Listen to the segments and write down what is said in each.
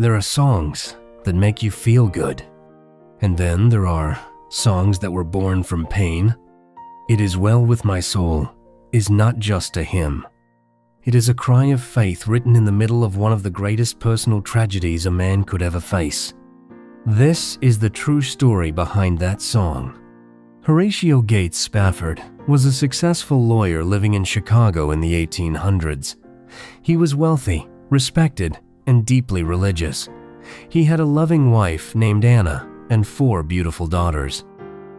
There are songs that make you feel good. And then there are songs that were born from pain. It Is Well With My Soul is not just a hymn. It is a cry of faith written in the middle of one of the greatest personal tragedies a man could ever face. This is the true story behind that song. Horatio G. Spafford was a successful lawyer living in Chicago in the 1800s. He was wealthy, respected, and deeply religious. He had a loving wife named Anna and 4 beautiful daughters.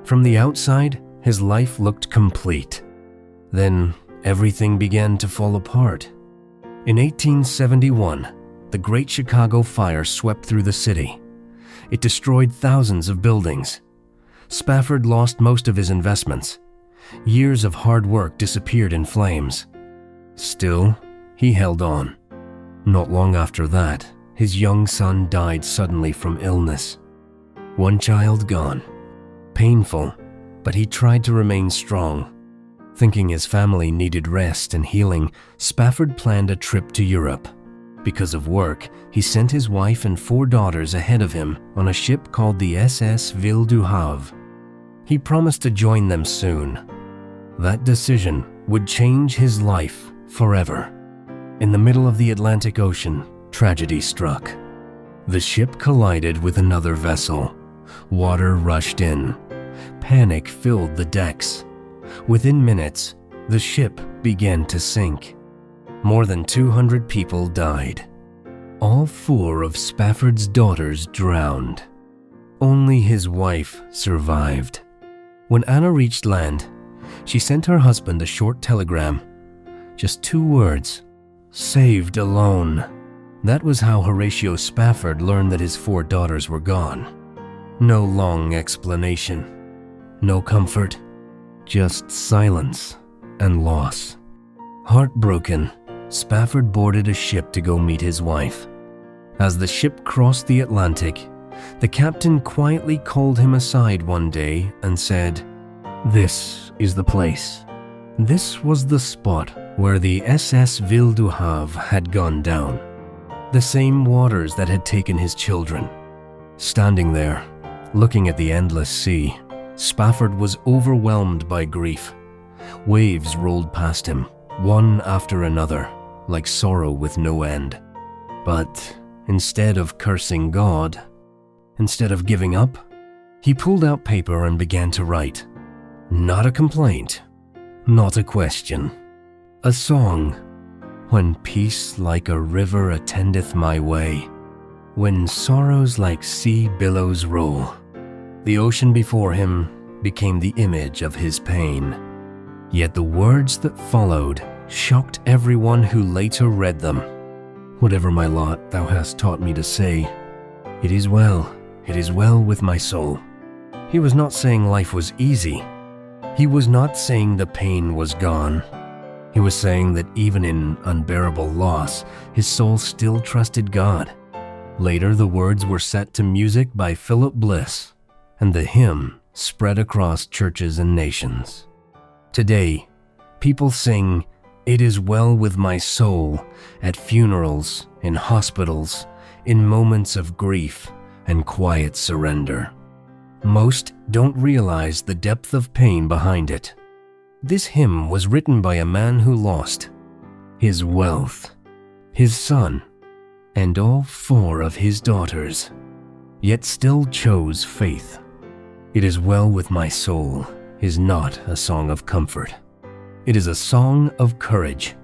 From the outside, his life looked complete. Then everything began to fall apart. In 1871, the Great Chicago Fire swept through the city. It destroyed thousands of buildings. Spafford lost most of his investments. Years of hard work disappeared in flames. Still, he held on. Not long after that, his young son died suddenly from illness. One child gone. Painful, but he tried to remain strong. Thinking his family needed rest and healing, Spafford planned a trip to Europe. Because of work, he sent his wife and 4 daughters ahead of him on a ship called the SS Ville du Havre. He promised to join them soon. That decision would change his life forever. In the middle of the Atlantic Ocean, tragedy struck. The ship collided with another vessel. Water rushed in. Panic filled the decks. Within minutes, the ship began to sink. More than 200 people died. All 4 of Spafford's daughters drowned. Only his wife survived. When Anna reached land, she sent her husband a short telegram. Just 2 words: "Saved alone." That was how Horatio Spafford learned that his 4 daughters were gone. No long explanation. No comfort. Just silence and loss. Heartbroken, Spafford boarded a ship to go meet his wife. As the ship crossed the Atlantic, the captain quietly called him aside one day and said, "This is the place." This was the spot where the SS Ville du Havre had gone down. The same waters that had taken his children. Standing there, looking at the endless sea, Spafford was overwhelmed by grief. Waves rolled past him, one after another, like sorrow with no end. But instead of cursing God, instead of giving up, he pulled out paper and began to write. Not a complaint, not a question. A song. When peace like a river attendeth my way, when sorrows like sea billows roll, the ocean before him became the image of his pain. Yet the words that followed shocked everyone who later read them. Whatever my lot thou hast taught me to say, it is well with my soul. He was not saying life was easy. He was not saying the pain was gone. He was saying that even in unbearable loss, his soul still trusted God. Later, the words were set to music by Philip Bliss, and the hymn spread across churches and nations. Today, people sing, "It is well with my soul," at funerals, in hospitals, in moments of grief and quiet surrender. Most don't realize the depth of pain behind it. This hymn was written by a man who lost his wealth, his son, and all 4 of his daughters, yet still chose faith. "It is well with my soul" is not a song of comfort. It is a song of courage,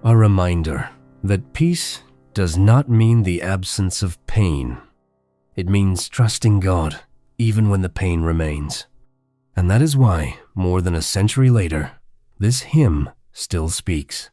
a reminder that peace does not mean the absence of pain. It means trusting God even when the pain remains. And that is why, more than a century later, this hymn still speaks.